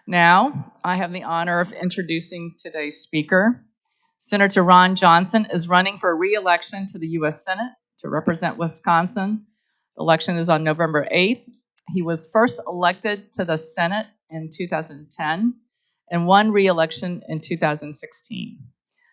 Now, I have the honor of introducing today's speaker. Senator Ron Johnson is running for re-election to the U.S. Senate to represent Wisconsin. The election is on November 8th. He was first elected to the Senate in 2010 and won re-election in 2016.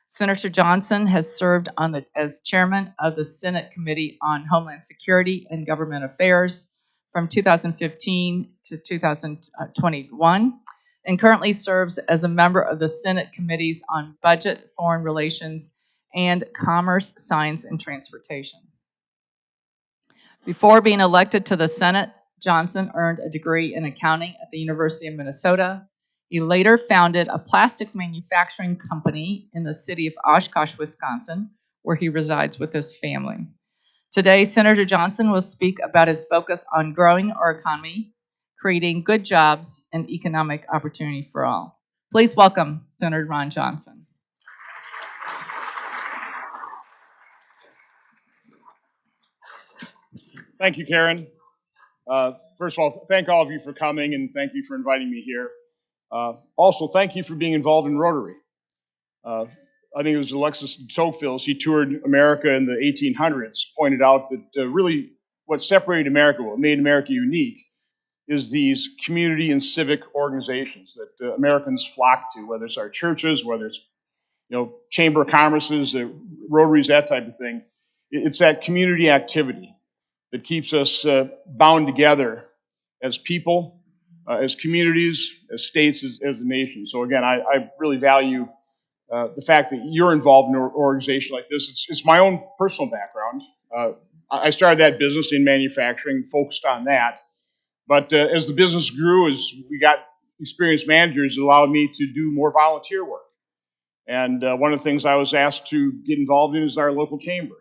Senator Johnson has served as chairman of the Senate Committee on Homeland Security and Government Affairs from 2015 to 2021, and currently serves as a member of the Senate Committees on Budget, Foreign Relations, and Commerce, Science, and Transportation. Before being elected to the Senate, Johnson earned a degree in accounting at the University of Minnesota. He later founded a plastics manufacturing company in the city of Oshkosh, Wisconsin, where he resides with his family. Today, Senator Johnson will speak about his focus on growing our economy, creating good jobs, and economic opportunity for all. Please welcome Senator Ron Johnson. Thank you, Karen. First of all, thank all of you for coming, and thank you for inviting me here. Also, thank you for being involved in Rotary. I think it was Alexis de Tocqueville, she toured America in the 1800s, pointed out that really what separated America, what made America unique, is these community and civic organizations that Americans flock to, whether it's our churches, whether it's Chamber of Commerce's, Rotaries, that type of thing. It's that community activity that keeps us bound together as people, as communities, as states, as a nation. So again, I really value the fact that you're involved in an organization like this. It's my own personal background. I started that business in manufacturing, focused on that. But as the business grew, as we got experienced managers, it allowed me to do more volunteer work. And one of the things I was asked to get involved in is our local chamber.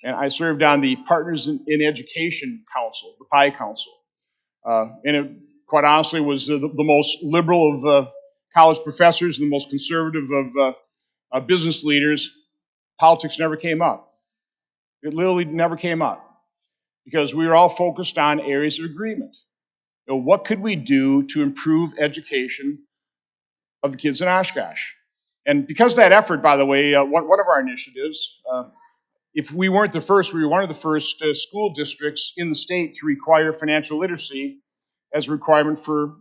And I served on the Partners in Education Council, the PI Council. And it, quite honestly, was the most liberal of college professors and the most conservative of business leaders. Politics never came up. It literally never came up because we were all focused on areas of agreement. What could we do to improve education of the kids in Oshkosh? And because of that effort, by the way, one of our initiatives, if we weren't the first, we were one of the first school districts in the state to require financial literacy as a requirement for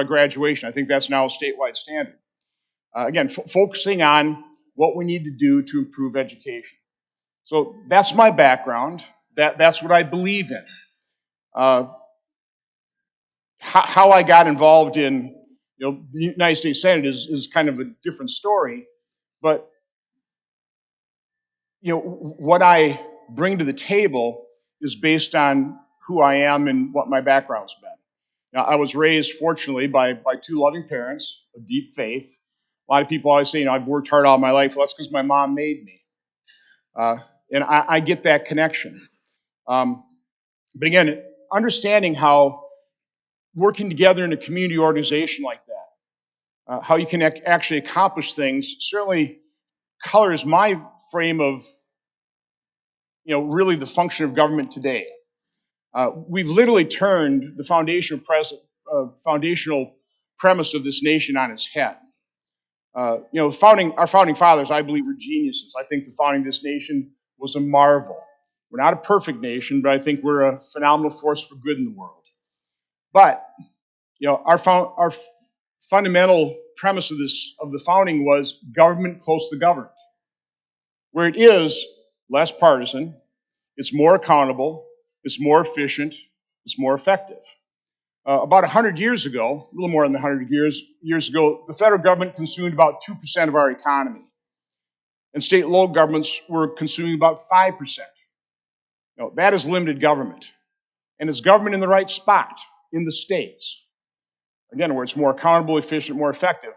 graduation. I think that's now a statewide standard. Again, focusing on what we need to do to improve education. So that's my background. That's what I believe in. How I got involved in the United States Senate is kind of a different story, but what I bring to the table is based on who I am and what my background's been. Now, I was raised, fortunately, by two loving parents of deep faith. A lot of people always say, I've worked hard all my life. Well, that's because my mom made me. And I get that connection. But again, understanding how working together in a community organization like that, how you can actually accomplish things, certainly colors my frame of, really the function of government today. We've literally turned the foundational premise of this nation on its head. Our founding fathers, I believe, were geniuses. I think the founding of this nation was a marvel. We're not a perfect nation, but I think we're a phenomenal force for good in the world. But our fundamental premise of the founding was government close to the governed, where it is less partisan, it's more accountable, it's more efficient, it's more effective. About 100 years ago, a little more than 100 years ago, the federal government consumed about 2% of our economy, and state and local governments were consuming about 5%. That is limited government, and it's government in the right spot in the states. Again, where it's more accountable, efficient, more effective.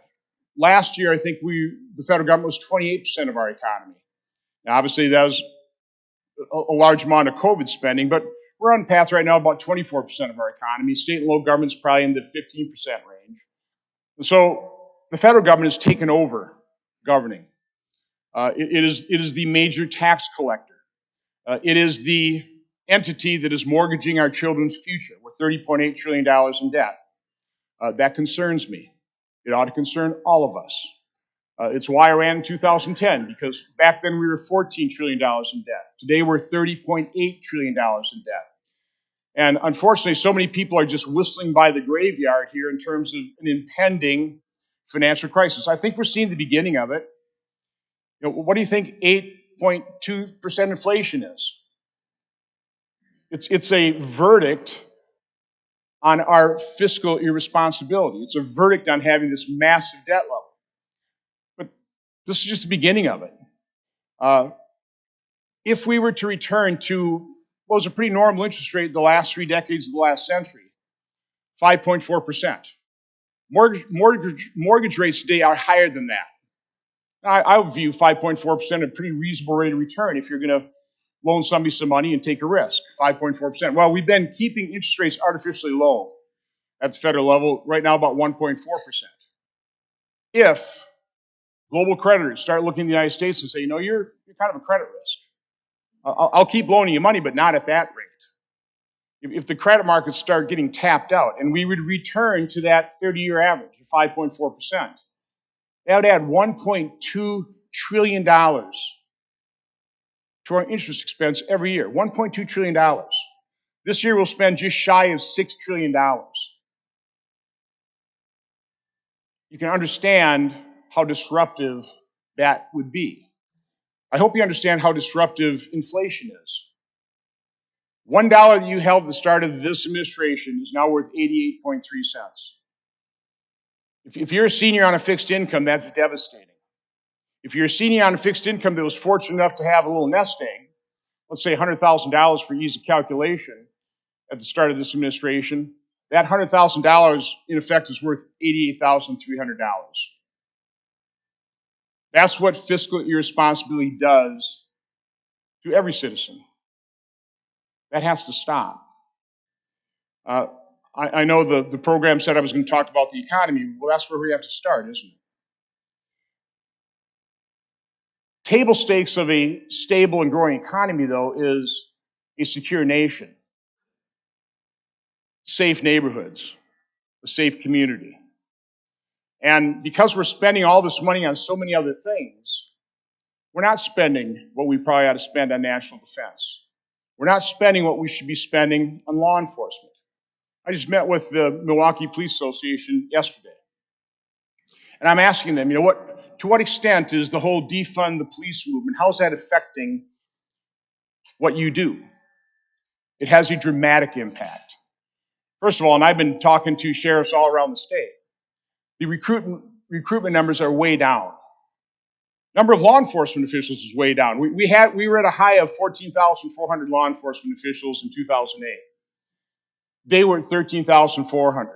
Last year, I think the federal government was 28% of our economy. Now, obviously, that was a large amount of COVID spending, but we're on path right now about 24% of our economy. State and local government's probably in the 15% range. And so the federal government has taken over governing. It is the major tax collector. It is the entity that is mortgaging our children's future with $30.8 trillion in debt. That concerns me. It ought to concern all of us. It's why I ran in 2010, because back then we were $14 trillion in debt. Today we're $30.8 trillion in debt. And unfortunately, so many people are just whistling by the graveyard here in terms of an impending financial crisis. I think we're seeing the beginning of it. What do you think 8.2% inflation is? It's a verdict on our fiscal irresponsibility. It's a verdict on having this massive debt level. But this is just the beginning of it. If we were to return to what was a pretty normal interest rate the last 3 decades of the last century, 5.4%. Mortgage rates today are higher than that. I would view 5.4% a pretty reasonable rate of return if you're going to loan somebody some money and take a risk, 5.4%. Well, we've been keeping interest rates artificially low at the federal level, right now about 1.4%. If global creditors start looking at the United States and say, you're kind of a credit risk. I'll keep loaning you money, but not at that rate. If the credit markets start getting tapped out and we would return to that 30-year average of 5.4%, that would add $1.2 trillion to our interest expense every year. $1.2 trillion. This year we'll spend just shy of $6 trillion. You can understand how disruptive that would be. I hope you understand how disruptive inflation is. $1 that you held at the start of this administration is now worth 88.3 cents. If you're a senior on a fixed income, that's devastating. If you're a senior on a fixed income that was fortunate enough to have a little nest egg, let's say $100,000 for ease of calculation at the start of this administration, that $100,000 in effect is worth $88,300. That's what fiscal irresponsibility does to every citizen. That has to stop. I know the program said I was going to talk about the economy. Well, that's where we have to start, isn't it? Table stakes of a stable and growing economy, though, is a secure nation, safe neighborhoods, a safe community. And because we're spending all this money on so many other things, we're not spending what we probably ought to spend on national defense. We're not spending what we should be spending on law enforcement. I just met with the Milwaukee Police Association yesterday. And I'm asking them, to what extent is the whole defund the police movement, how is that affecting what you do? It has a dramatic impact. First of all, and I've been talking to sheriffs all around the state, the recruitment numbers are way down. Number of law enforcement officials is way down. We were at a high of 14,400 law enforcement officials in 2008. They were at 13,400.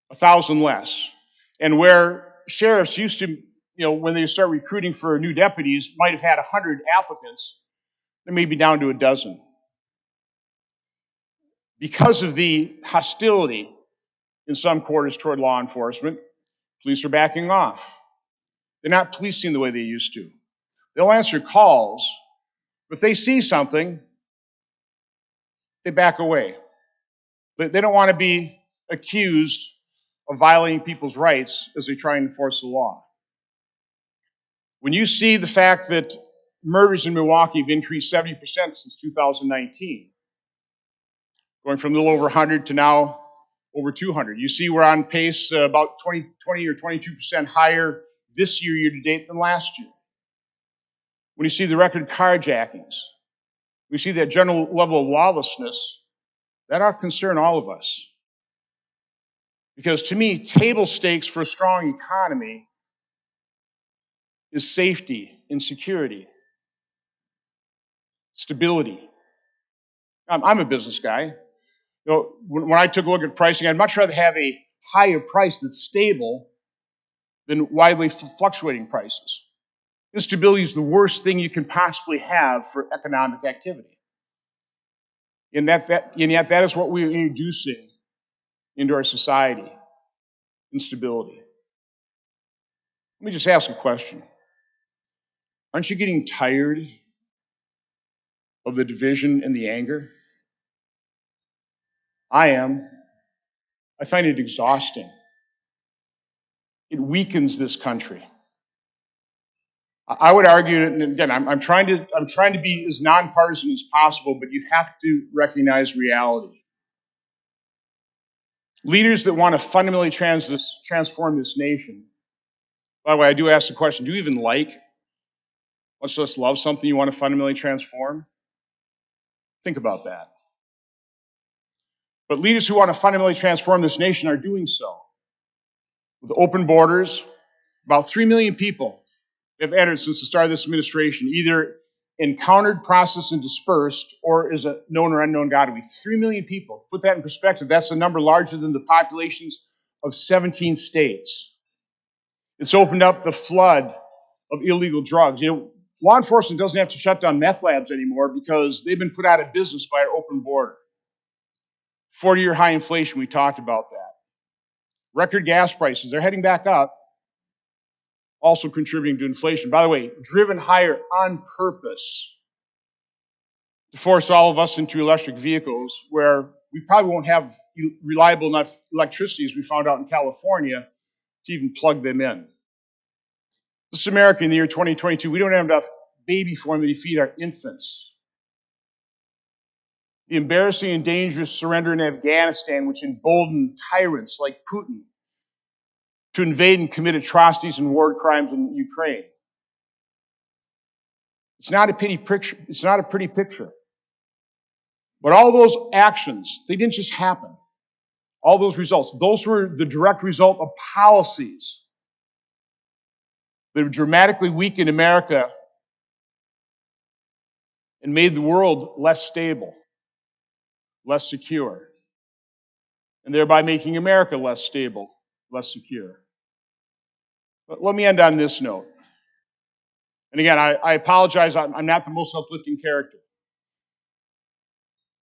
1,000 less. And where sheriffs used to, when they start recruiting for new deputies, might have had 100 applicants, they're maybe down to a dozen. Because of the hostility in some quarters toward law enforcement, police are backing off. They're not policing the way they used to. They'll answer calls, but if they see something, they back away. They don't want to be accused of violating people's rights as they try and enforce the law. When you see the fact that murders in Milwaukee have increased 70% since 2019, going from a little over 100 to now over 200, you see we're on pace about 20 or 22% higher this year to date than last year. When you see the record carjackings, we see that general level of lawlessness, that ought to concern all of us. Because to me, table stakes for a strong economy is safety and security, stability. I'm a business guy. When I took a look at pricing, I'd much rather have a higher price that's stable than widely fluctuating prices. Instability is the worst thing you can possibly have for economic activity. And yet that is what we're introducing into our society, instability. Let me just ask a question. Aren't you getting tired of the division and the anger? I am. I find it exhausting. It weakens this country. I would argue, and again, I'm trying to be as nonpartisan as possible, but you have to recognize reality. Leaders that want to fundamentally transform this nation. By the way, I do ask the question: do you even like, much less love, something you want to fundamentally transform? Think about that. But leaders who want to fundamentally transform this nation are doing so. With open borders, about 3 million people have entered since the start of this administration, either encountered, processed, and dispersed, or is a known or unknown God to be. 3 million people. Put that in perspective, that's a number larger than the populations of 17 states. It's opened up the flood of illegal drugs. You know, law enforcement doesn't have to shut down meth labs anymore because they've been put out of business by our open border. 40-year high inflation, we talked about that. Record gas prices, they're heading back up, also contributing to inflation. By the way, driven higher on purpose to force all of us into electric vehicles where we probably won't have reliable enough electricity, as we found out in California, to even plug them in. This is America in the year 2022. We don't have enough baby formula to feed our infants. The embarrassing and dangerous surrender in Afghanistan, which emboldened tyrants like Putin to invade and commit atrocities and war crimes in Ukraine. It's not a pretty picture. It's not a pretty picture. But all those actions, they didn't just happen. All those results, those were the direct result of policies that have dramatically weakened America and made the world less stable, less secure, and thereby making America less stable, less secure. But let me end on this note. And again, I apologize, I'm not the most uplifting character.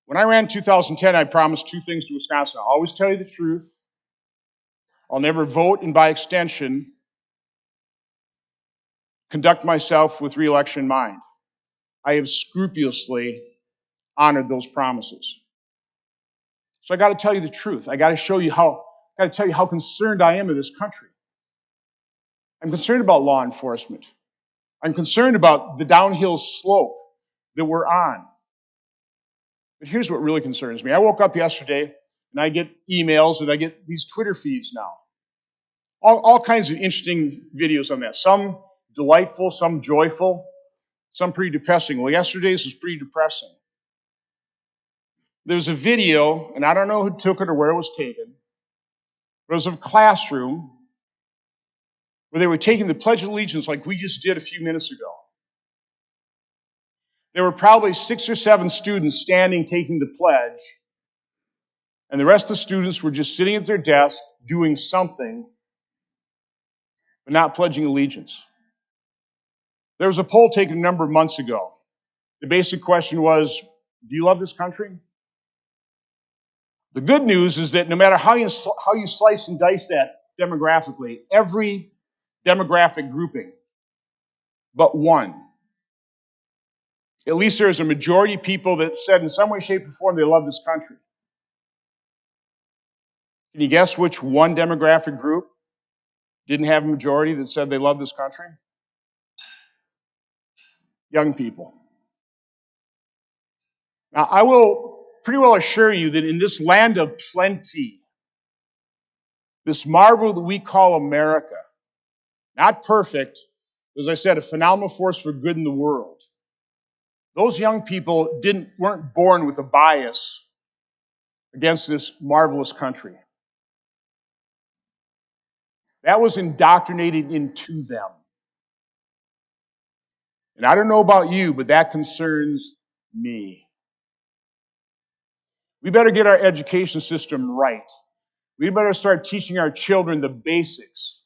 When I ran in 2010, I promised two things to Wisconsin. I'll always tell you the truth. I'll never vote, and by extension, conduct myself with re-election in mind. I have scrupulously honored those promises. So I got to tell you the truth. I got to tell you how concerned I am of this country. I'm concerned about law enforcement. I'm concerned about the downhill slope that we're on. But here's what really concerns me. I woke up yesterday and I get emails and I get these Twitter feeds now. All kinds of interesting videos on that. Some delightful, some joyful, some pretty depressing. Well, yesterday's was pretty depressing. There was a video, and I don't know who took it or where it was taken, but it was of a classroom where they were taking the Pledge of Allegiance like we just did a few minutes ago. There were probably 6 or 7 students standing taking the pledge, and the rest of the students were just sitting at their desk doing something, but not pledging allegiance. There was a poll taken a number of months ago. The basic question was, do you love this country? The good news is that no matter how you slice and dice that demographically, every demographic grouping but one, at least there's a majority of people that said in some way, shape, or form they love this country. Can you guess which one demographic group didn't have a majority that said they love this country? Young people. Now, I will pretty well assure you that in this land of plenty, this marvel that we call America, not perfect, as I said, a phenomenal force for good in the world, those young people weren't born with a bias against this marvelous country. That was indoctrinated into them. And I don't know about you, but that concerns me. We better get our education system right. We better start teaching our children the basics.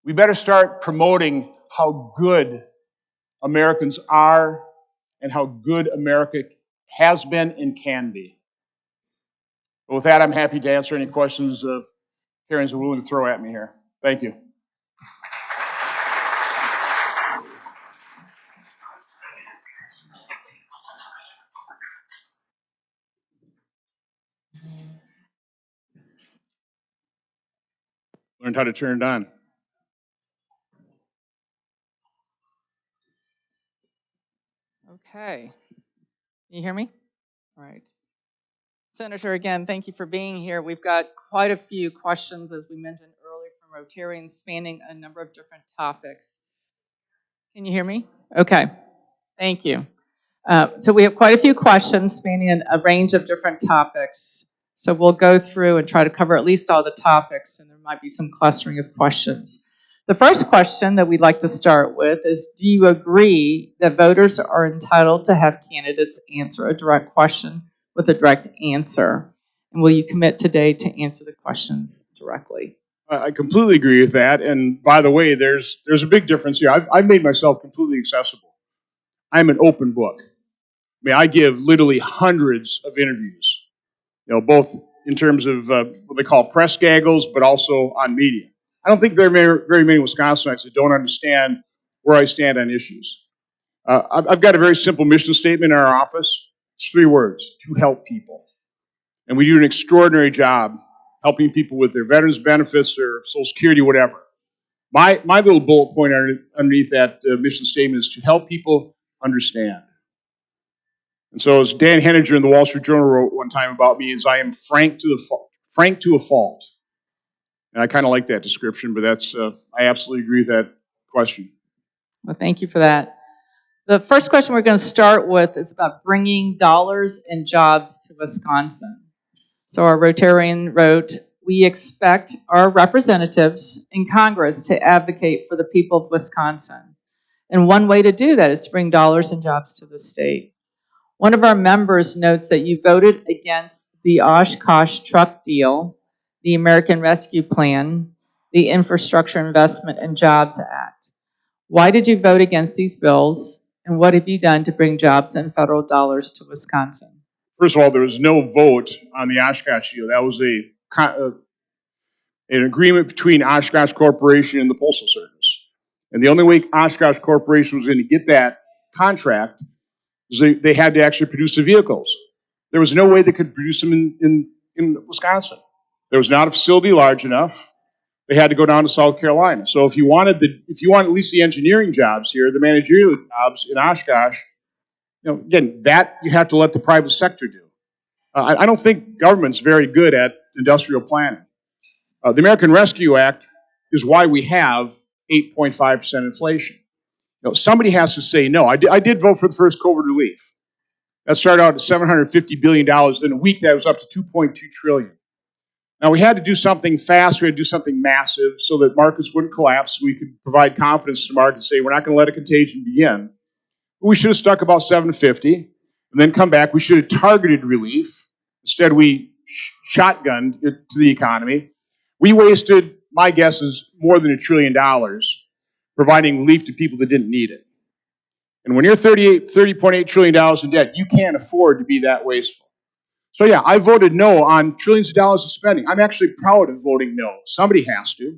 We better start promoting how good Americans are and how good America has been and can be. But with that, I'm happy to answer any questions parents are willing to throw at me here. Thank you. Learned how to turn it on. Okay. Can you hear me? All right. Senator, again, thank you for being here. We've got quite a few questions, as we mentioned earlier, from Rotarians spanning a number of different topics. Can you hear me? Okay. Thank you. So we have quite a few questions spanning a range of different topics. So we'll go through and try to cover at least all the topics, and there might be some clustering of questions. The first question that we'd like to start with is, do you agree that voters are entitled to have candidates answer a direct question with a direct answer? And will you commit today to answer the questions directly? I completely agree with that. And by the way, there's a big difference here. I've made myself completely accessible. I'm an open book. I mean, I give literally hundreds of interviews, both in terms of what they call press gaggles, but also on media. I don't think there are very many Wisconsinites that don't understand where I stand on issues. I've got a very simple mission statement in our office. It's 3 words: to help people. And we do an extraordinary job helping people with their veterans benefits, their Social Security, whatever. My little bullet point underneath that mission statement is to help people understand. And so, as Dan Henninger in the Wall Street Journal wrote one time about me, is I am frank to a fault. And I kind of like that description, but that's I absolutely agree with that question. Well, thank you for that. The first question we're going to start with is about bringing dollars and jobs to Wisconsin. So our Rotarian wrote, we expect our representatives in Congress to advocate for the people of Wisconsin. And one way to do that is to bring dollars and jobs to the state. One of our members notes that you voted against the Oshkosh truck deal, the American Rescue Plan, the Infrastructure Investment and Jobs Act. Why did you vote against these bills, and what have you done to bring jobs and federal dollars to Wisconsin? First of all, there was no vote on the Oshkosh deal. That was an agreement between Oshkosh Corporation and the Postal Service. And the only way Oshkosh Corporation was going to get that contract is they had to actually produce the vehicles. There was no way they could produce them in Wisconsin. There was not a facility large enough. They had to go down to South Carolina. So if you wanted at least the engineering jobs here, the managerial jobs in Oshkosh, again, that you have to let the private sector do. I don't think government's very good at industrial planning. The American Rescue Act is why we have 8.5% inflation. Somebody has to say no. I did vote for the first COVID relief. That started out at $750 billion. In a week, that was up to $2.2 trillion. Now, we had to do something fast. We had to do something massive so that markets wouldn't collapse. So we could provide confidence to the market and say, we're not going to let a contagion begin. But we should have stuck about $750 and then come back. We should have targeted relief. Instead, we shotgunned it to the economy. We wasted, my guess is, more than $1 trillion providing relief to people that didn't need it. And when you're $30.8 trillion in debt, you can't afford to be that wasteful. So yeah, I voted no on trillions of dollars of spending. I'm actually proud of voting no. Somebody has to.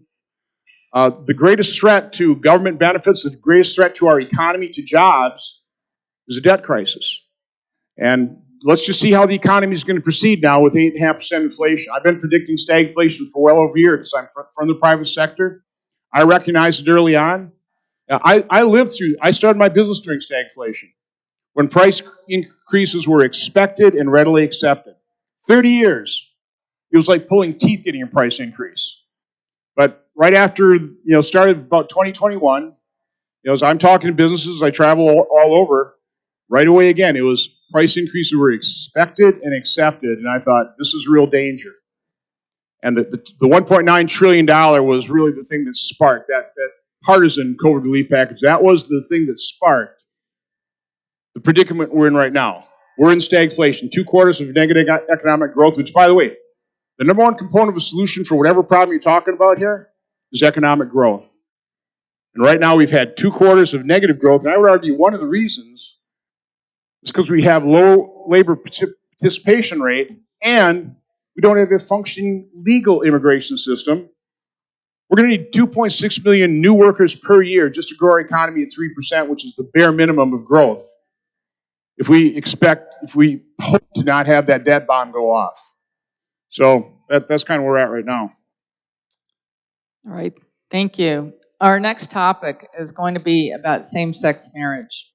The greatest threat to government benefits, the greatest threat to our economy, to jobs, is a debt crisis. And let's just see how the economy is going to proceed now with 8.5% inflation. I've been predicting stagflation for well over a year because I'm from the private sector. I recognized it early on. I started my business during stagflation, when price increases were expected and readily accepted. 30 years, it was like pulling teeth getting a price increase. But right after, started about 2021, as I'm talking to businesses, I travel all over, right away again, it was price increases were expected and accepted, and I thought, this is real danger. And the $1.9 trillion was really the thing that sparked that partisan COVID relief package. That was the thing that sparked the predicament we're in right now. We're in stagflation, 2 quarters of negative economic growth, which, by the way, the number one component of a solution for whatever problem you're talking about here is economic growth. And right now we've had 2 quarters of negative growth, and I would argue one of the reasons is because we have low labor participation rate and we don't have a functioning legal immigration system. We're going to need 2.6 million new workers per year just to grow our economy at 3%, which is the bare minimum of growth, if we hope to not have that debt bomb go off. So that's kind of where we're at right now. All right, thank you. Our next topic is going to be about same-sex marriage.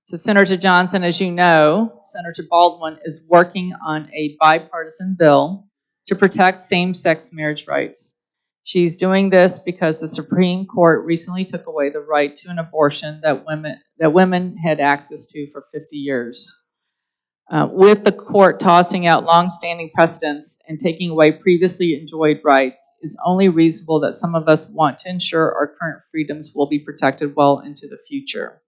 So Senator Johnson, as you know, Senator Baldwin is working on a bipartisan bill to protect same-sex marriage rights. She's doing this because the Supreme Court recently took away the right to an abortion that women had access to for 50 years. With the court tossing out longstanding precedents and taking away previously enjoyed rights, it's only reasonable that some of us want to ensure our current freedoms will be protected well into the future.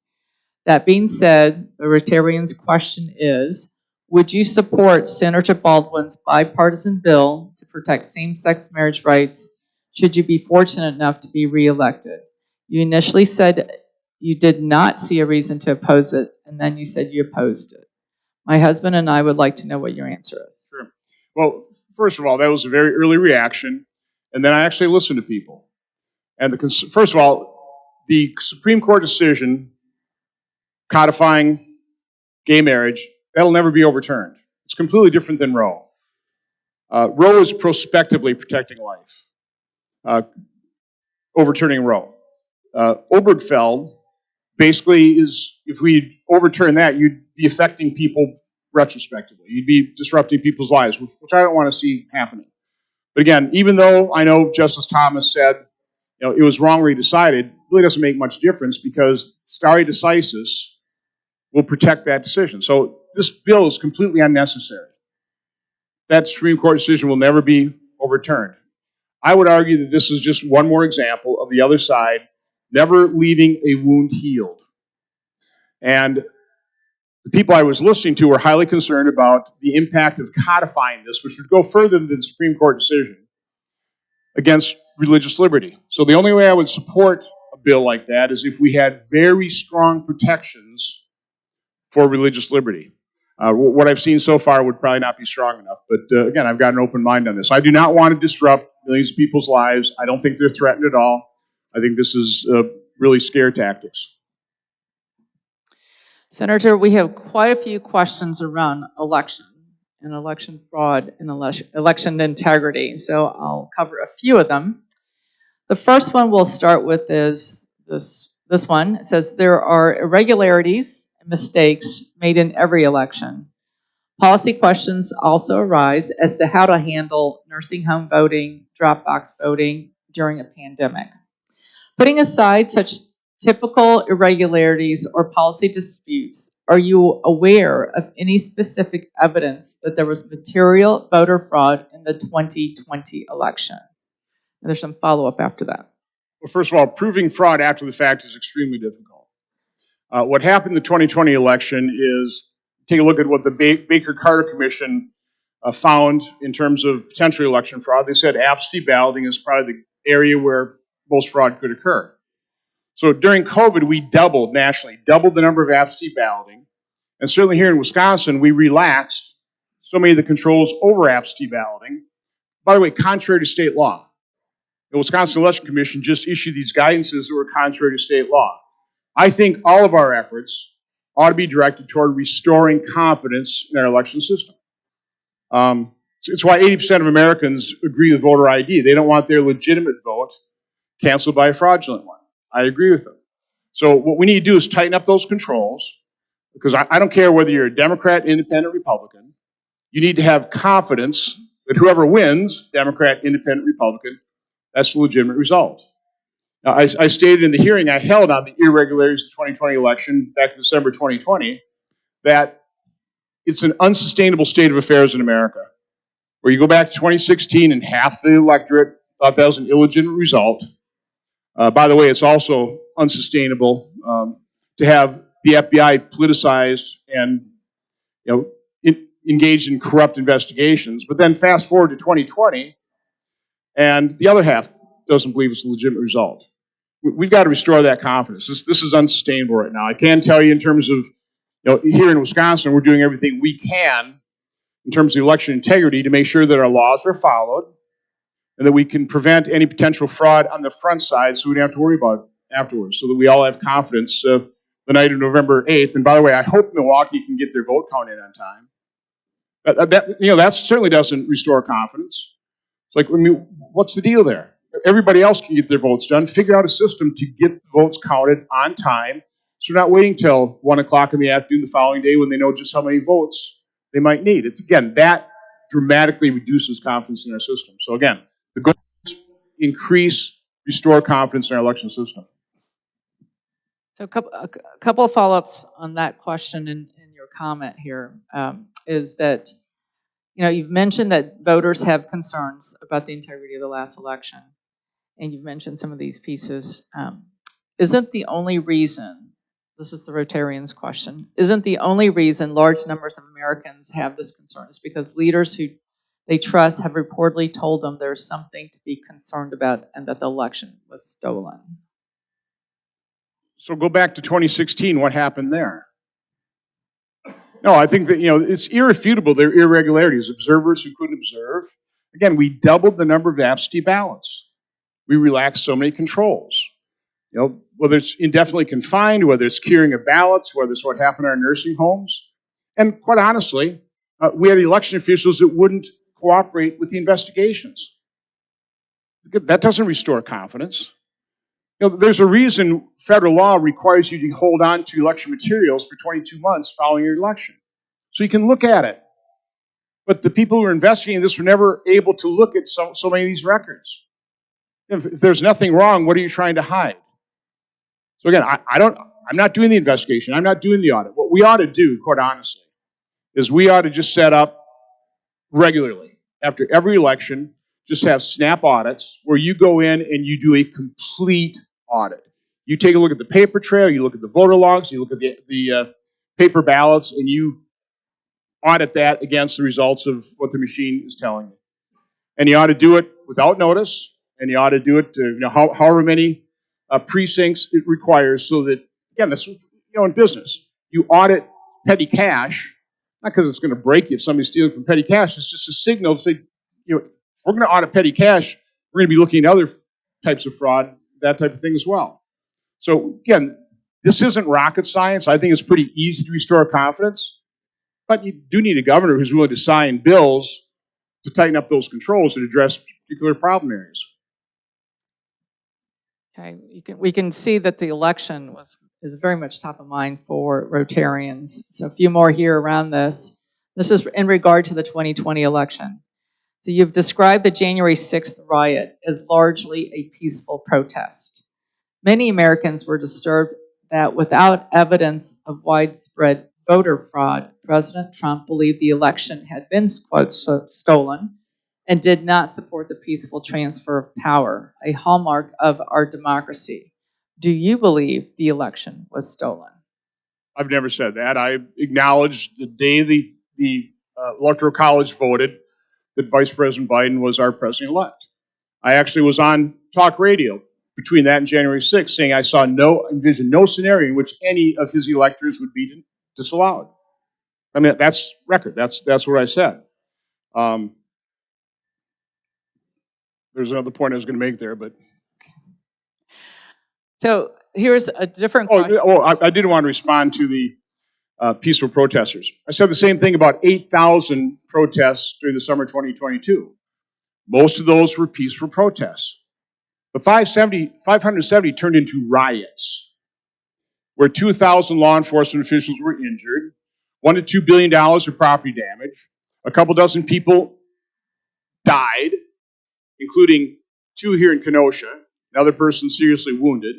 That being said, the Rotarian's question is, would you support Senator Baldwin's bipartisan bill to protect same-sex marriage rights should you be fortunate enough to be reelected? You initially said you did not see a reason to oppose it, and then you said you opposed it. My husband and I would like to know what your answer is. Sure. Well, first of all, that was a very early reaction, and then I actually listened to people. And first of all, the Supreme Court decision codifying gay marriage, that'll never be overturned. It's completely different than Roe. Roe is prospectively protecting life, overturning Roe. Obergefell basically is, if we overturn that, you'd be affecting people retrospectively. You'd be disrupting people's lives, which I don't want to see happening. But again, even though I know Justice Thomas said, it was wrongly decided, it really doesn't make much difference because stare decisis will protect that decision. So this bill is completely unnecessary. That Supreme Court decision will never be overturned. I would argue that this is just one more example of the other side never leaving a wound healed. And the people I was listening to were highly concerned about the impact of codifying this, which would go further than the Supreme Court decision, against religious liberty. So the only way I would support a bill like that is if we had very strong protections for religious liberty. What I've seen so far would probably not be strong enough. But again, I've got an open mind on this. I do not want to disrupt millions of people's lives. I don't think they're threatened at all. I think this is really scare tactics. Senator, we have quite a few questions around election and election fraud and election integrity. So I'll cover a few of them. The first one we'll start with is this one. It says there are irregularities and mistakes made in every election. Policy questions also arise as to how to handle nursing home voting, drop box voting during a pandemic. Putting aside such typical irregularities or policy disputes, are you aware of any specific evidence that there was material voter fraud in the 2020 election? And there's some follow-up after that. Well, first of all, proving fraud after the fact is extremely difficult. What happened in the 2020 election is, take a look at what the Baker-Carter Commission found in terms of potential election fraud. They said absentee balloting is probably the area where most fraud could occur. So during COVID, we nationally doubled the number of absentee balloting. And certainly here in Wisconsin, we relaxed so many of the controls over absentee balloting. By the way, contrary to state law. The Wisconsin Election Commission just issued these guidances that were contrary to state law. I think all of our efforts ought to be directed toward restoring confidence in our election system. It's why 80% of Americans agree with voter ID. They don't want their legitimate vote canceled by a fraudulent one. I agree with them. So what we need to do is tighten up those controls, because I don't care whether you're a Democrat, Independent, Republican. You need to have confidence that whoever wins, Democrat, Independent, Republican, that's the legitimate result. Now, I stated in the hearing I held on the irregularities of the 2020 election back in December 2020 that it's an unsustainable state of affairs in America, where you go back to 2016 and half the electorate thought that was an illegitimate result. By the way, it's also unsustainable to have the FBI politicized and engaged in corrupt investigations. But then fast forward to 2020, and the other half doesn't believe it's a legitimate result. We've got to restore that confidence. This is unsustainable right now. I can tell you in terms of, here in Wisconsin, we're doing everything we can in terms of election integrity to make sure that our laws are followed and that we can prevent any potential fraud on the front side so we don't have to worry about it afterwards, so that we all have confidence the night of November 8th. And by the way, I hope Milwaukee can get their vote count in on time. That certainly doesn't restore confidence. It's like, what's the deal there? everybody else can get their votes done. Figure out a system to get the votes counted on time, so we're not waiting till 1 o'clock in the afternoon the following day when they know just how many votes they might need. It's, again, that dramatically reduces confidence in our system. So again, the goal is increase, restore confidence in our election system. So a couple of follow-ups on that question in your comment here is that, you've mentioned that voters have concerns about the integrity of the last election, and you've mentioned some of these pieces. Isn't the only reason, this is the Rotarians' question, isn't the only reason large numbers of Americans have this concern is because leaders who they trust have reportedly told them there's something to be concerned about and that the election was stolen? So go back to 2016, what happened there? No, I think that, it's irrefutable. There are irregularities, observers who couldn't observe. Again, we doubled the number of absentee ballots. We relaxed so many controls. Whether it's indefinitely confined, whether it's curing of ballots, whether it's what happened in our nursing homes. And quite honestly, we had election officials that wouldn't cooperate with the investigations. That doesn't restore confidence. There's a reason federal law requires you to hold on to election materials for 22 months following your election. So you can look at it. But the people who are investigating this were never able to look at so many of these records. If there's nothing wrong, what are you trying to hide? So again, I'm not doing the investigation. I'm not doing the audit. What we ought to do, quite honestly, is we ought to just set up regularly, after every election, just have snap audits where you go in and you do a complete audit. You take a look at the paper trail, you look at the voter logs, you look at the paper ballots, and you audit that against the results of what the machine is telling you. And you ought to do it without notice, and you ought to do it to however many precincts it requires, so that, again, that's in business. You audit petty cash, not because it's going to break you if somebody's stealing from petty cash. It's just a signal to say, if we're going to audit petty cash, we're going to be looking at other types of fraud, that type of thing as well. So again, this isn't rocket science. I think it's pretty easy to restore confidence, but you do need a governor who's willing to sign bills to tighten up those controls and address particular problem areas. Okay, we can see that the election is very much top of mind for Rotarians. So a few more here around this. This is in regard to the 2020 election. So you've described the January 6th riot as largely a peaceful protest. Many Americans were disturbed that without evidence of widespread voter fraud, President Trump believed the election had been, quote, stolen, and did not support the peaceful transfer of power, a hallmark of our democracy. Do you believe the election was stolen? I've never said that. I acknowledged the day the Electoral College voted that Vice President Biden was our president-elect. I actually was on talk radio between that and January 6th saying I envisioned no scenario in which any of his electors would be disallowed. I mean, that's record. That's what I said. There's another point I was going to make there, but... So here's a different question. I didn't want to respond to the peaceful protesters. I said the same thing about 8,000 protests during the summer 2022. Most of those were peaceful protests. The 570 turned into riots, where 2,000 law enforcement officials were injured, $1 to $2 billion of property damage, a couple dozen people died, including 2 here in Kenosha, another person seriously wounded.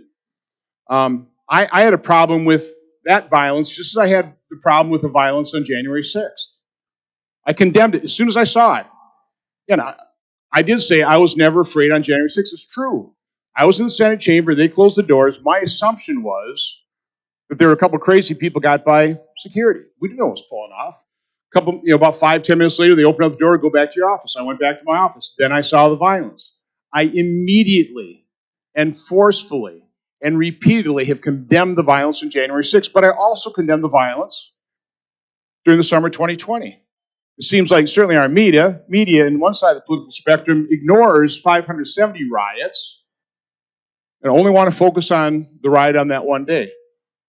I had a problem with that violence, just as I had the problem with the violence on January 6th. I condemned it as soon as I saw it. I did say I was never afraid on January 6th. It's true. I was in the Senate chamber. They closed the doors. My assumption was that there were a couple crazy people got by security. We didn't know what was pulling off. About 5-10 minutes later, they opened up the door, go back to your office. I went back to my office. Then I saw the violence. I immediately and forcefully and repeatedly have condemned the violence on January 6th, but I also condemned the violence during the summer 2020. It seems like certainly our media in one side of the political spectrum ignores 570 riots and only want to focus on the riot on that one day.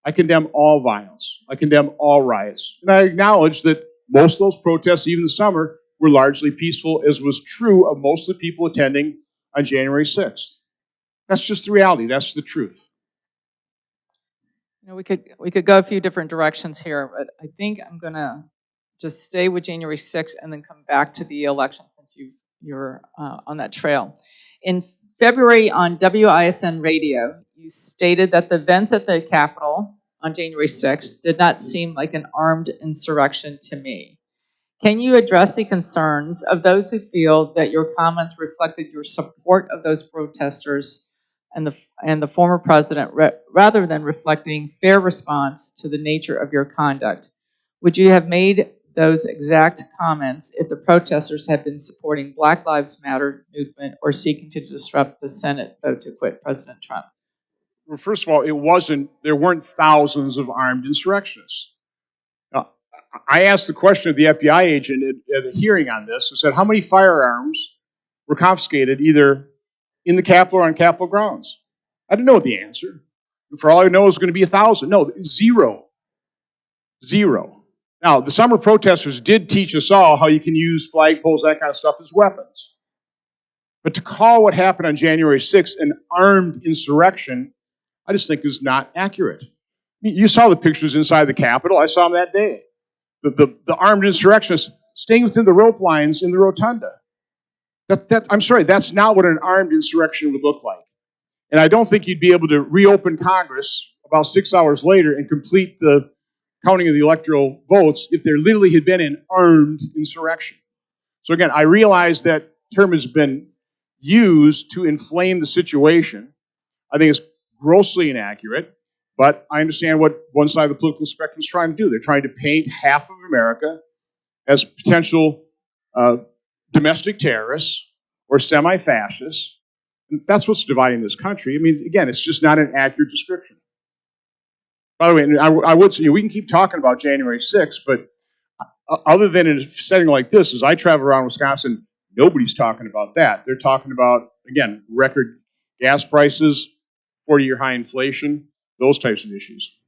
I condemn all violence. I condemn all riots. And I acknowledge that most of those protests, even this summer, were largely peaceful, as was true of most of the people attending on January 6th. That's just the reality. That's the truth. You know, we could go a few different directions here, but I think I'm going to just stay with January 6th and then come back to the election since you're on that trail. In February on WISN radio, you stated that the events at the Capitol on January 6th did not seem like an armed insurrection to me. Can you address the concerns of those who feel that your comments reflected your support of those protesters and the former president rather than reflecting fair response to the nature of your conduct? Would you have made those exact comments if the protesters had been supporting Black Lives Matter movement or seeking to disrupt the Senate vote to quit President Trump? Well, first of all, there weren't thousands of armed insurrectionists. I asked the question of the FBI agent at a hearing on this and said, how many firearms were confiscated either in the Capitol or on Capitol grounds? I didn't know the answer. For all I know, it was going to be 1,000. No, zero. Zero. Now, the summer protesters did teach us all how you can use flagpoles, that kind of stuff, as weapons. But to call what happened on January 6th an armed insurrection, I just think is not accurate. You saw the pictures inside the Capitol. I saw them that day. The armed insurrectionists staying within the rope lines in the rotunda. I'm sorry, that's not what an armed insurrection would look like. And I don't think you'd be able to reopen Congress about 6 hours later and complete the counting of the electoral votes if there literally had been an armed insurrection. So again, I realize that term has been used to inflame the situation. I think it's grossly inaccurate. But I understand what one side of the political spectrum is trying to do. They're trying to paint half of America as potential domestic terrorists or semi-fascists. And that's what's dividing this country. I mean, again, it's just not an accurate description. By the way, and I would say, we can keep talking about January 6th, but other than in a setting like this, as I travel around Wisconsin, nobody's talking about that. They're talking about, again, record gas prices, 40-year high inflation, those types of issues.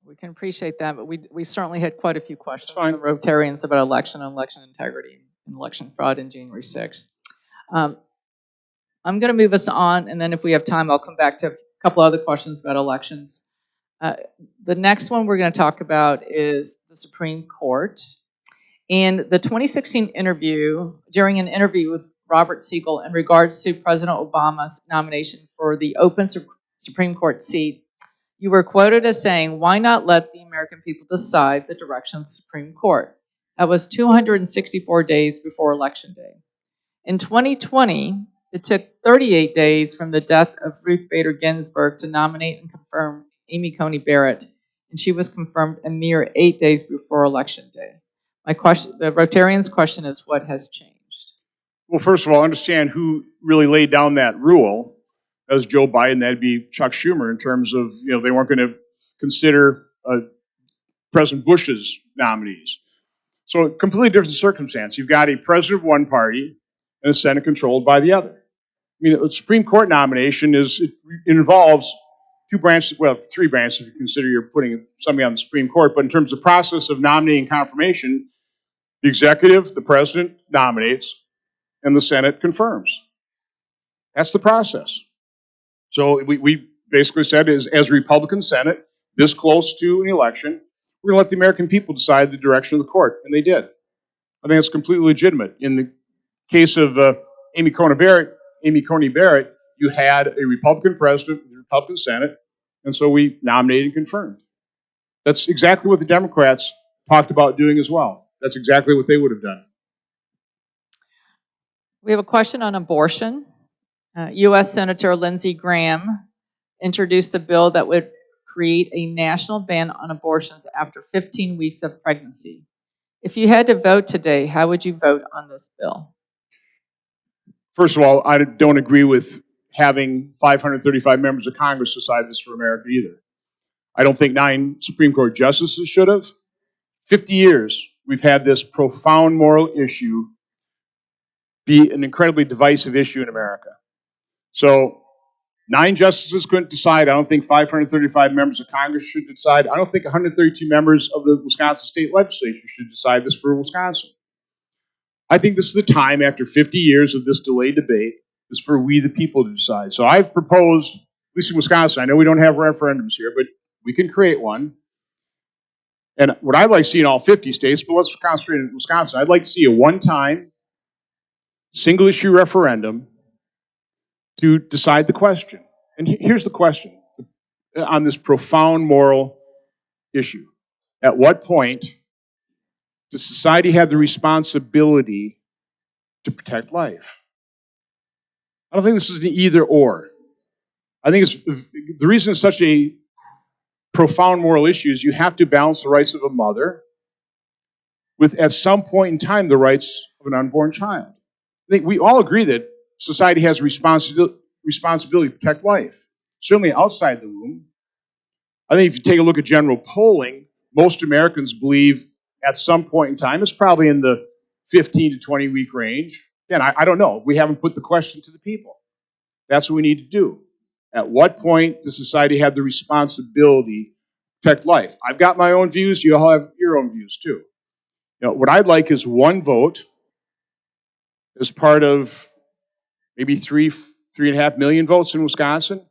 We can appreciate that, but we certainly had quite a few questions from Rotarians about election and election integrity and election fraud in January 6th. I'm going to move us on, and then if we have time, I'll come back to a couple other questions about elections. The next one we're going to talk about is the Supreme Court. And the 2016 interview, during an interview with Robert Siegel in regards to President Obama's nomination for the open Supreme Court seat, you were quoted as saying, "Why not let the American people decide the direction of the Supreme Court?" That was 264 days before Election Day. In 2020, it took 38 days from the death of Ruth Bader Ginsburg to nominate and confirm Amy Coney Barrett, and she was confirmed a mere 8 days before Election Day. The Rotarian's question is, what has changed? Well, first of all, understand who really laid down that rule. As Joe Biden, that'd be Chuck Schumer, in terms of, they weren't going to consider President Bush's nominees. So a completely different circumstance. You've got a president of one party and a Senate controlled by the other. I mean, a Supreme Court nomination it involves two branches, well, three branches if you consider you're putting somebody on the Supreme Court, but in terms of process of nominating confirmation, the executive, the president nominates, and the Senate confirms. That's the process. So we basically said, as a Republican Senate, this close to an election, we're going to let the American people decide the direction of the court, and they did. I think it's completely legitimate. In the case of Amy Coney Barrett, you had a Republican president with a Republican Senate, and so we nominated and confirmed. That's exactly what the Democrats talked about doing as well. That's exactly what they would have done. We have a question on abortion. U.S. Senator Lindsey Graham introduced a bill that would create a national ban on abortions after 15 weeks of pregnancy. If you had to vote today, how would you vote on this bill? First of all, I don't agree with having 535 members of Congress decide this for America either. I don't think 9 Supreme Court justices should have. 50 years, we've had this profound moral issue be an incredibly divisive issue in America. So 9 justices couldn't decide. I don't think 535 members of Congress should decide. I don't think 132 members of the Wisconsin State Legislature should decide this for Wisconsin. I think this is the time, after 50 years of this delayed debate, is for we the people to decide. So I've proposed, at least in Wisconsin, I know we don't have referendums here, but we can create one. And what I'd like to see in all 50 states, but let's concentrate in Wisconsin, I'd like to see a one-time, single-issue referendum to decide the question. And here's the question on this profound moral issue. At what point does society have the responsibility to protect life? I don't think this is an either or. I think the reason it's such a profound moral issue is you have to balance the rights of a mother with, at some point in time, the rights of an unborn child. I think we all agree that society has a responsibility to protect life, certainly outside the womb. I think if you take a look at general polling, most Americans believe at some point in time, it's probably in the 15 to 20 week range. Again, I don't know. We haven't put the question to the people. That's what we need to do. At what point does society have the responsibility to protect life? I've got my own views. You all have your own views too. What I'd like is one vote as part of maybe 3.5 million votes in Wisconsin,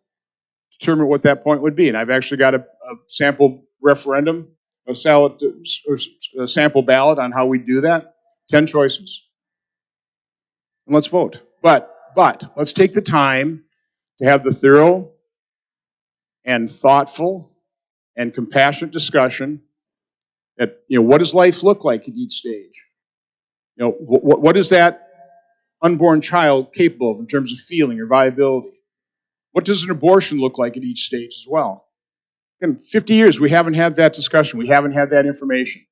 determine what that point would be. And I've actually got a sample referendum, a sample ballot on how we do that. 10 choices. And let's vote. But let's take the time to have the thorough and thoughtful and compassionate discussion that, what does life look like at each stage? What is that unborn child capable of in terms of feeling or viability? What does an abortion look like at each stage as well? In 50 years, we haven't had that discussion. We haven't had that information.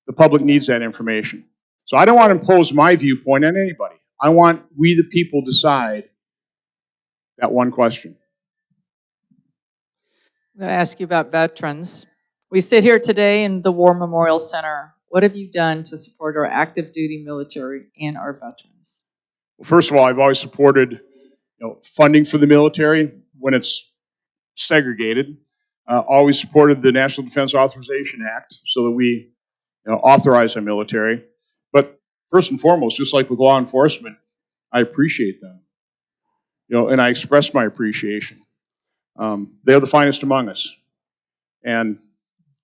The public needs that information. So I don't want to impose my viewpoint on anybody. I want we the people decide that one question. I'm going to ask you about veterans. We sit here today in the War Memorial Center. What have you done to support our active duty military and our veterans? Well, first of all, I've always supported funding for the military when it's segregated. Always supported the National Defense Authorization Act so that we authorize our military. But first and foremost, just like with law enforcement, I appreciate them. And I express my appreciation. They're the finest among us. And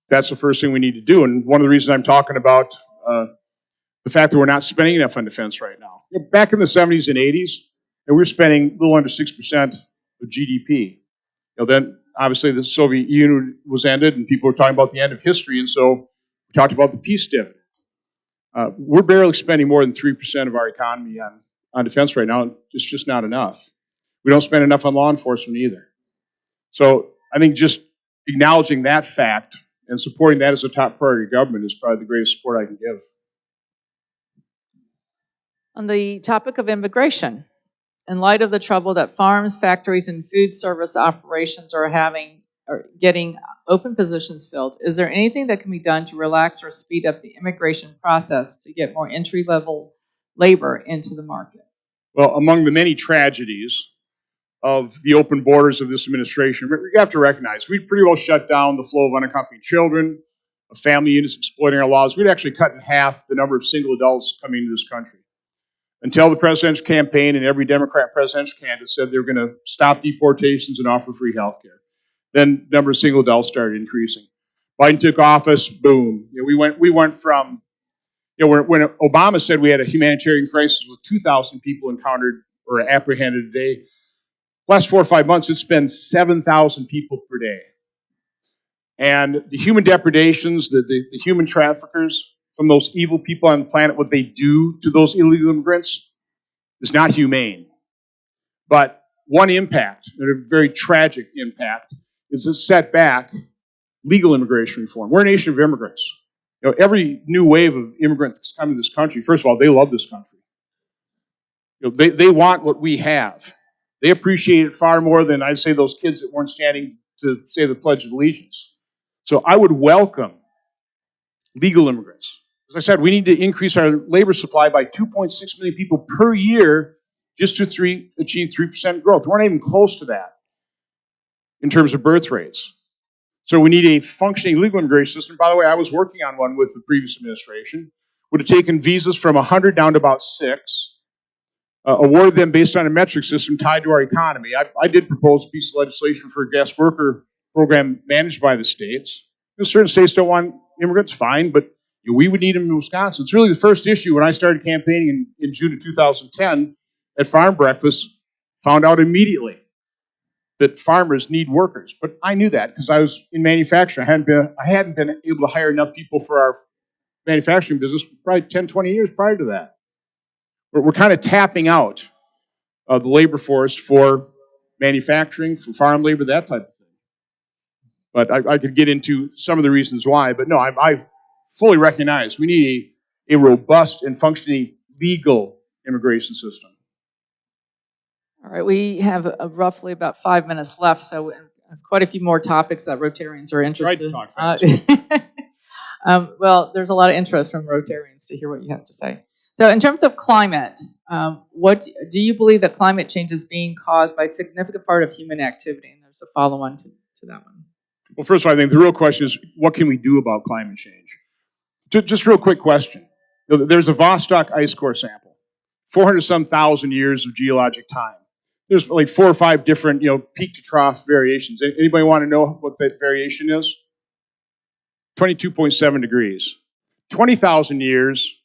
that's the first thing we need to do. And one of the reasons I'm talking about the fact that we're not spending enough on defense right now. Back in the 70s and 80s, we were spending a little under 6% of GDP. Then obviously the Soviet Union was ended and people were talking about the end of history, and so we talked about the peace dividend. We're barely spending more than 3% of our economy on defense right now. It's just not enough. We don't spend enough on law enforcement either. So I think just acknowledging that fact and supporting that as a top priority of government is probably the greatest support I can give. On the topic of immigration, in light of the trouble that farms, factories, and food service operations are having, or getting open positions filled, is there anything that can be done to relax or speed up the immigration process to get more entry-level labor into the market? Well, among the many tragedies of the open borders of this administration, we have to recognize we pretty well shut down the flow of unaccompanied children, of family units exploiting our laws. We'd actually cut in half the number of single adults coming into this country. Until the presidential campaign and every Democrat presidential candidate said they were going to stop deportations and offer free health care. Then the number of single adults started increasing. Biden took office, boom. We went from, when Obama said we had a humanitarian crisis with 2,000 people encountered or apprehended a day, last 4 or 5 months, it's been 7,000 people per day. And the human depredations, the human traffickers, from those evil people on the planet, what they do to those illegal immigrants is not humane. But one impact, and a very tragic impact, is to set back legal immigration reform. We're a nation of immigrants. Every new wave of immigrants that's come to this country, first of all, they love this country. They want what we have. They appreciate it far more than, I'd say, those kids that weren't standing to say the Pledge of Allegiance. So I would welcome legal immigrants. As I said, we need to increase our labor supply by 2.6 million people per year just to achieve 3% growth. We're not even close to that in terms of birth rates. So we need a functioning legal immigration system. By the way, I was working on one with the previous administration. Would have taken visas from 100 down to about 6. award them based on a metric system tied to our economy. I did propose a piece of legislation for a guest worker program managed by the states. Certain states don't want immigrants, fine, but we would need them in Wisconsin. It's really the first issue when I started campaigning in June of 2010 at Farm Breakfast, found out immediately that farmers need workers. But I knew that because I was in manufacturing. I hadn't been able to hire enough people for our manufacturing business for probably 10, 20 years prior to that. We're kind of tapping out the labor force for manufacturing, for farm labor, that type of thing. But I could get into some of the reasons why. But no, I fully recognize we need a robust and functioning legal immigration system. All right, we have roughly about 5 minutes left, so quite a few more topics that Rotarians are interested in. Try to talk fast. Well, there's a lot of interest from Rotarians to hear what you have to say. So in terms of climate, what do you believe that climate change is being caused by a significant part of human activity? And there's a follow-on to that one. Well, first of all, I think the real question is, what can we do about climate change? Just real quick question. There's a Vostok ice core sample, 400-some thousand years of geologic time. There's like 4 or 5 different, peak to trough variations. Anybody want to know what that variation is? 22.7 degrees. 20,000 years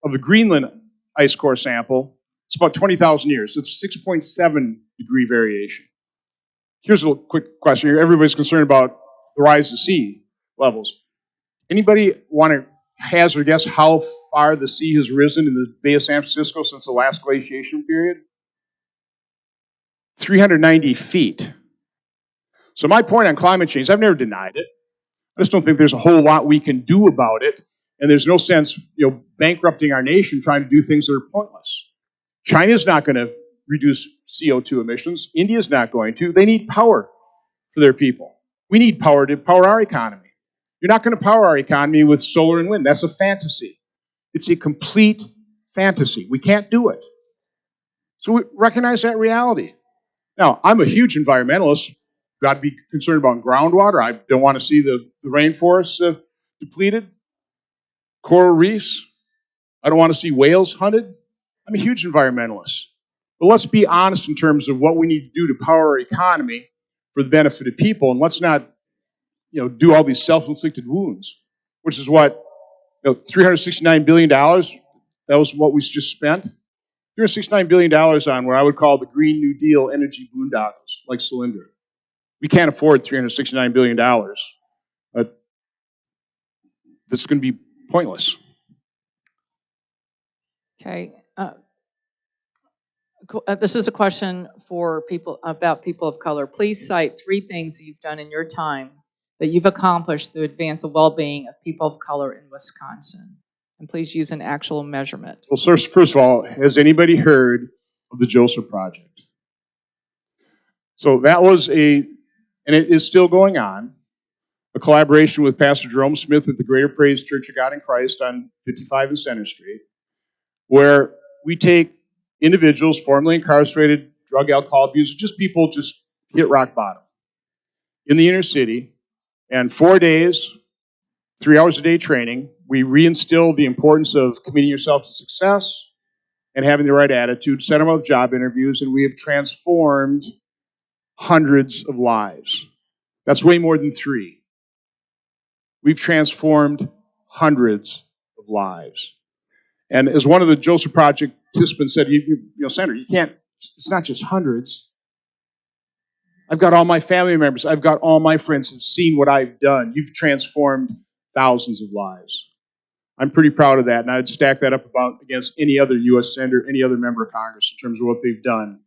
of the Greenland ice core sample, it's about 20,000 years. It's 6.7 degree variation. Here's a little quick question here. Everybody's concerned about the rise of sea levels. Anybody want to hazard a guess how far the sea has risen in the Bay of San Francisco since the last glaciation period? 390 feet. So my point on climate change, I've never denied it. I just don't think there's a whole lot we can do about it. And there's no sense, bankrupting our nation trying to do things that are pointless. China's not going to reduce CO2 emissions. India's not going to. They need power for their people. We need power to power our economy. You're not going to power our economy with solar and wind. That's a fantasy. It's a complete fantasy. We can't do it. So we recognize that reality. Now, I'm a huge environmentalist. Got to be concerned about groundwater. I don't want to see the rainforests depleted. Coral reefs. I don't want to see whales hunted. I'm a huge environmentalist. But let's be honest in terms of what we need to do to power our economy for the benefit of people, and let's not, do all these self-inflicted wounds, which is what, $369 billion, that was what we just spent. $369 billion on what I would call the Green New Deal energy boondoggles, like Cylinder. We can't afford $369 billion. But this is going to be pointless. Okay. This is a question for people about people of color. Please cite 3 things that you've done in your time that you've accomplished to advance the well-being of people of color in Wisconsin. And please use an actual measurement. Well, first of all, has anybody heard of the Joseph Project? So that was and it is still going on, a collaboration with Pastor Jerome Smith at the Greater Praise Church of God in Christ on 55 and Center Street, where we take individuals formerly incarcerated, drug, alcohol abusers, just people just hit rock bottom in the inner city, and 4 days, 3 hours a day training, we reinstill the importance of committing yourself to success and having the right attitude, set them up with job interviews, and we have transformed hundreds of lives. That's way more than 3. We've transformed hundreds of lives. And as one of the Joseph Project participants said, Senator, you can't, it's not just hundreds. I've got all my family members, I've got all my friends who've seen what I've done. You've transformed thousands of lives. I'm pretty proud of that, and I'd stack that up against any other U.S. Senator, any other member of Congress in terms of what they've done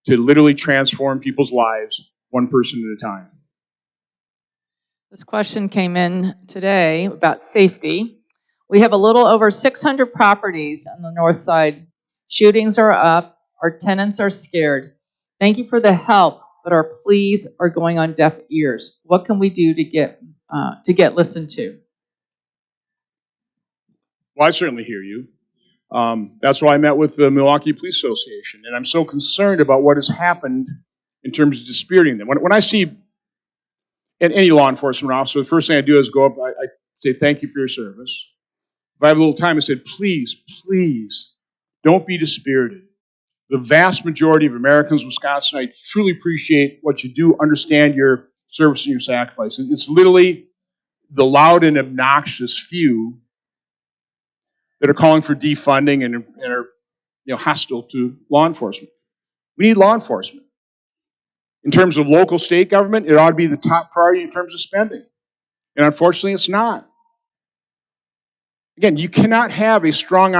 to literally transform people's lives one person at a time. This question came in today about safety. We have a little over 600 properties on the north side. Shootings are up. Our tenants are scared. Thank you for the help, but our pleas are going on deaf ears. What can we do to get listened to? Well, I certainly hear you. That's why I met with the Milwaukee Police Association, and I'm so concerned about what has happened in terms of dispiriting them. When I see any law enforcement officer, the first thing I do is go up, I say, thank you for your service. If I have a little time, I said, please, please, don't be dispirited. the vast majority of Americans, Wisconsinites, truly appreciate what you do, understand your service and your sacrifice. And it's literally the loud and obnoxious few that are calling for defunding and are hostile to law enforcement. We need law enforcement. In terms of local state government, it ought to be the top priority in terms of spending. And unfortunately, it's not. Again, you cannot have a strong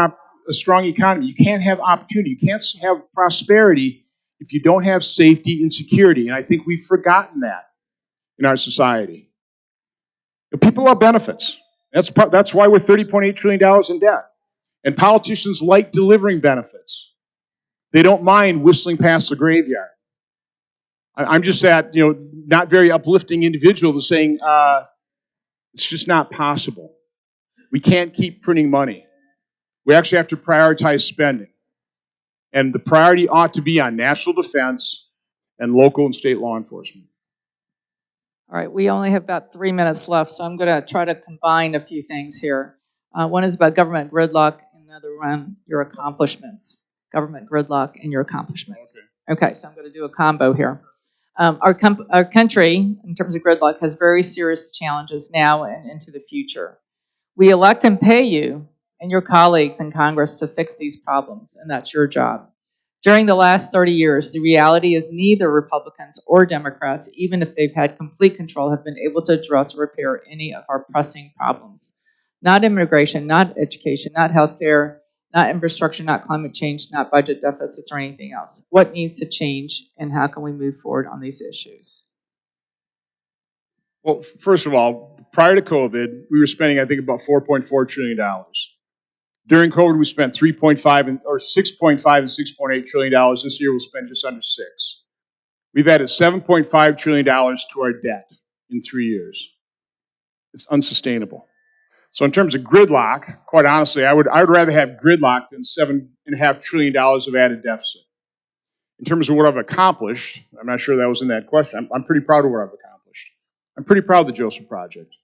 economy. You can't have opportunity. You can't have prosperity if you don't have safety and security. And I think we've forgotten that in our society. People love benefits. That's why we're $30.8 trillion in debt. And politicians like delivering benefits. They don't mind whistling past the graveyard. I'm just that, not very uplifting individual that's saying, it's just not possible. We can't keep printing money. We actually have to prioritize spending. And the priority ought to be on national defense and local and state law enforcement. All right, we only have about 3 minutes left, so I'm going to try to combine a few things here. One is about government gridlock, and another one, your accomplishments. Government gridlock and your accomplishments. Okay, so I'm going to do a combo here. Our country, in terms of gridlock, has very serious challenges now and into the future. We elect and pay you and your colleagues in Congress to fix these problems, and that's your job. During the last 30 years, the reality is neither Republicans or Democrats, even if they've had complete control, have been able to address or repair any of our pressing problems. Not immigration, not education, not healthcare, not infrastructure, not climate change, not budget deficits or anything else. What needs to change, and how can we move forward on these issues? Well, first of all, prior to COVID, we were spending, I think, about $4.4 trillion. During COVID, we spent 6.5 and $6.8 trillion. This year, we'll spend just under $6. We've added $7.5 trillion to our debt in 3 years. It's unsustainable. So in terms of gridlock, quite honestly, I would rather have gridlock than $7.5 trillion of added deficit. In terms of what I've accomplished, I'm not sure that was in that question. I'm pretty proud of what I've accomplished. I'm pretty proud of the Joseph Project.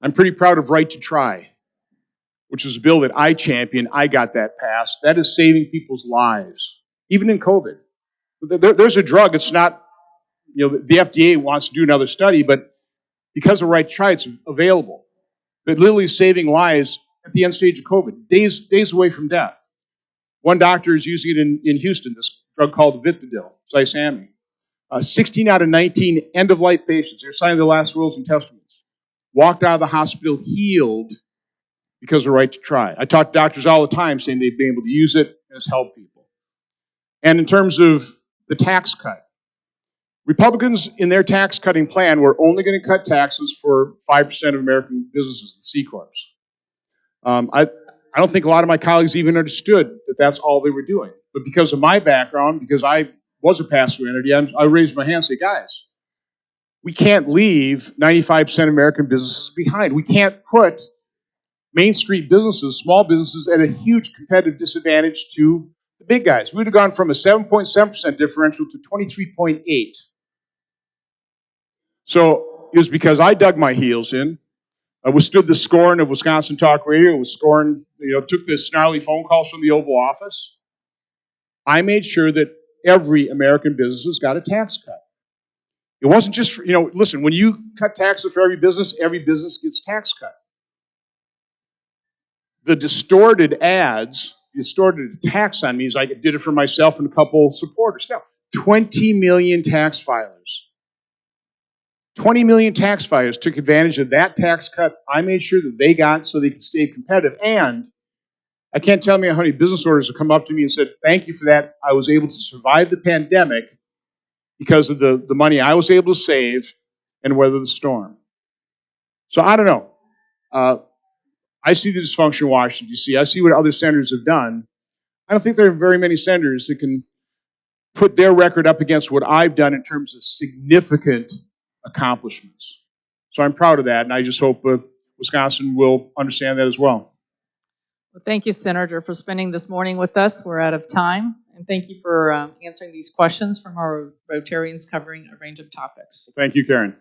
I'm pretty proud of Right to Try, which is a bill that I championed. I got that passed. That is saving people's lives, even in COVID. There's a drug. It's not, the FDA wants to do another study, but because of Right to Try, it's available. But literally saving lives at the end stage of COVID, days away from death. One doctor is using it in Houston, this drug called Vipidil, Zysami. 16 out of 19 end-of-life patients, they're signing their last wills and testaments, walked out of the hospital healed because of Right to Try. I talk to doctors all the time saying they've been able to use it and it's helped people. And in terms of the tax cut, Republicans in their tax cutting plan were only going to cut taxes for 5% of American businesses, the C Corps. I don't think a lot of my colleagues even understood that that's all they were doing. But because of my background, because I was a pass-through entity, I raised my hand and said, guys, we can't leave 95% of American businesses behind. We can't put Main Street businesses, small businesses, at a huge competitive disadvantage to the big guys. We would have gone from a 7.7% differential to 23.8%. So it was because I dug my heels in. I withstood the scorn of Wisconsin Talk Radio. Took the snarly phone calls from the Oval Office. I made sure that every American business got a tax cut. It wasn't just for, listen, when you cut taxes for every business gets tax cut. The distorted ads, distorted tax on me is I did it for myself and a couple supporters. Now, 20 million tax filers. 20 million tax filers took advantage of that tax cut I made sure that they got so they could stay competitive. And I can't tell you how many business owners have come up to me and said, thank you for that. I was able to survive the pandemic because of the money I was able to save and weather the storm. So I don't know. I see the dysfunction in Washington, D.C. I see what other senators have done. I don't think there are very many senators that can put their record up against what I've done in terms of significant accomplishments. So I'm proud of that, and I just hope Wisconsin will understand that as well. Well, thank you, Senator, for spending this morning with us. We're out of time. And thank you for answering these questions from our Rotarians covering a range of topics. Thank you, Karen.